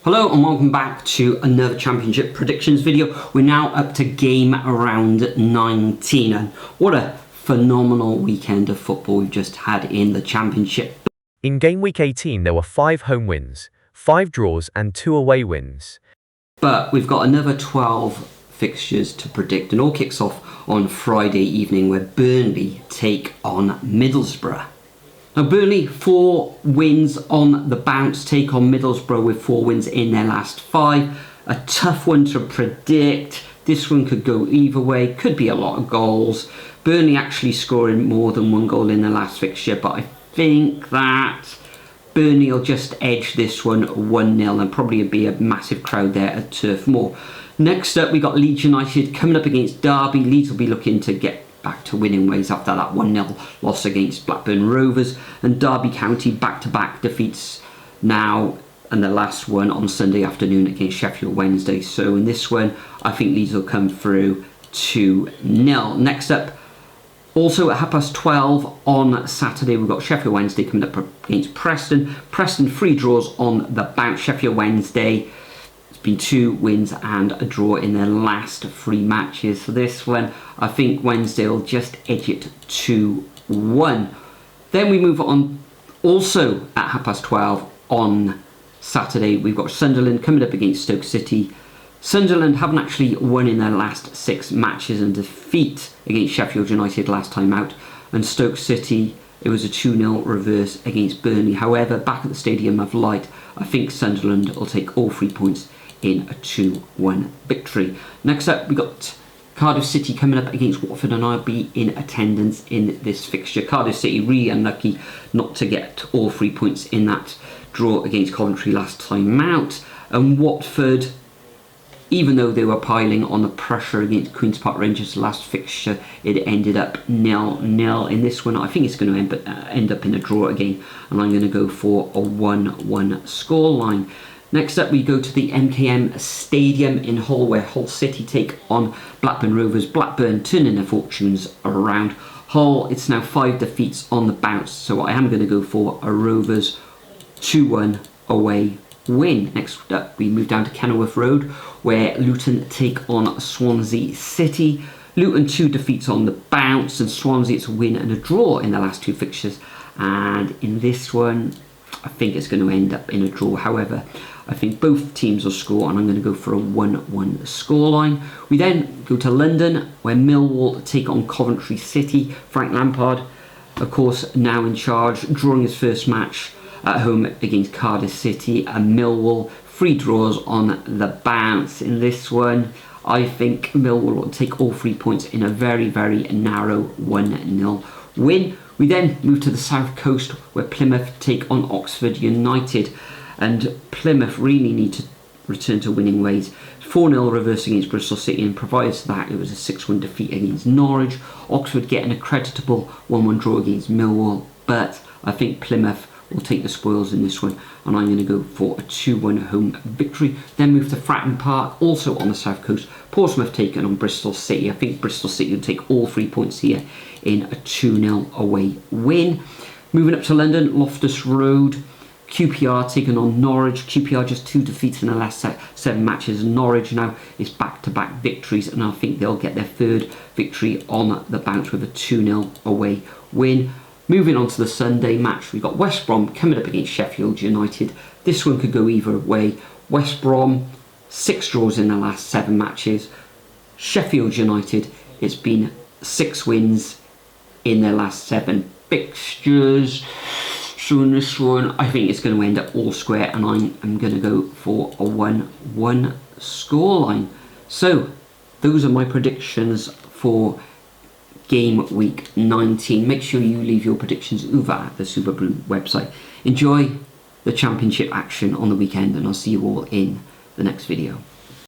Hello and welcome back to another championship predictions video. We're now up to game round 19 and what a phenomenal weekend of football we've just had in the championship. In game week 18 there were 5 home wins, 5 draws and 2 away wins. But we've got another 12 fixtures to predict and all kicks off on Friday evening where Burnley take on Middlesbrough. Now Burnley, 4 wins on the bounce, take on Middlesbrough with 4 wins in their last 5. A tough one to predict. This one could go either way, could be a lot of goals. Burnley actually scoring more than 1 goal in the last fixture, but I think that Burnley will just edge this one 1-0 and probably be a massive crowd there at Turf Moor. Next up we got Leeds United coming up against Derby. Leeds will be looking to get back to winning ways after that 1-0 loss against Blackburn Rovers, and Derby County back-to-back defeats now, and the last one on Sunday afternoon against Sheffield Wednesday. So in this one I think Leeds will come through 2-0. Next up, also at 12:30 on Saturday, we've got Sheffield Wednesday coming up against Preston. Preston 3 draws on the bounce. Sheffield Wednesday, it's been 2 wins and a draw in their last 3 matches. For this one, I think Wednesday will just edge it 2-1. Then we move on, also at 12:30 on Saturday, we've got Sunderland coming up against Stoke City. Sunderland haven't actually won in their last 6 matches and defeat against Sheffield United last time out. And Stoke City, it was a 2-0 reverse against Burnley. However, back at the Stadium of Light, I think Sunderland will take all 3 points in a 2-1 victory. Next up, we got Cardiff City coming up against Watford, and I'll be in attendance in this fixture. Cardiff City really unlucky not to get all 3 points in that draw against Coventry last time out. And Watford, even though they were piling on the pressure against Queen's Park Rangers last fixture, it ended up 0-0. In this one, I think it's going to end up in a draw again, and I'm going to go for a 1-1 scoreline. Next up, we go to the MKM Stadium in Hull, where Hull City take on Blackburn Rovers. Blackburn turning their fortunes around. Hull, it's now 5 defeats on the bounce, so I am going to go for a Rovers 2-1 away win. Next up, we move down to Kenilworth Road, where Luton take on Swansea City. Luton 2 defeats on the bounce, and Swansea, it's a win and a draw in the last 2 fixtures. And in this one, I think it's going to end up in a draw. However, I think both teams will score, and I'm going to go for a 1-1 scoreline. We then go to London, where Millwall take on Coventry City. Frank Lampard, of course, now in charge, drawing his first match at home against Cardiff City, and Millwall 3 draws on the bounce. In this one, I think Millwall will take all 3 points in a very, very narrow 1-0 win. We then move to the south coast, where Plymouth take on Oxford United, and Plymouth really need to return to winning ways. 4-0 reverse against Bristol City, and prior to that it was a 6-1 defeat against Norwich. Oxford getting a creditable 1-1 draw against Millwall, but I think Plymouth will take the spoils in this one, and I'm going to go for a 2-1 home victory. Then move to Fratton Park, also on the south coast. Portsmouth taking on Bristol City. I think Bristol City will take all 3 points here in a 2-0 away win. Moving up to London, Loftus Road, QPR taking on Norwich. QPR just 2 defeats in the last 7 matches. Norwich now is back-to-back victories, and I think they'll get their 3rd victory on the bounce with a 2-0 away win. Moving on to the Sunday match, we've got West Brom coming up against Sheffield United. This one could go either way. West Brom, 6 draws in the last 7 matches. Sheffield United, it's been 6 wins in their last 7 fixtures. So in this one, I think it's going to end up all square, and I'm going to go for a 1-1 scoreline. So those are my predictions for game week 19. Make sure you leave your predictions over at the Superbru website. Enjoy the championship action on the weekend, and I'll see you all in the next video.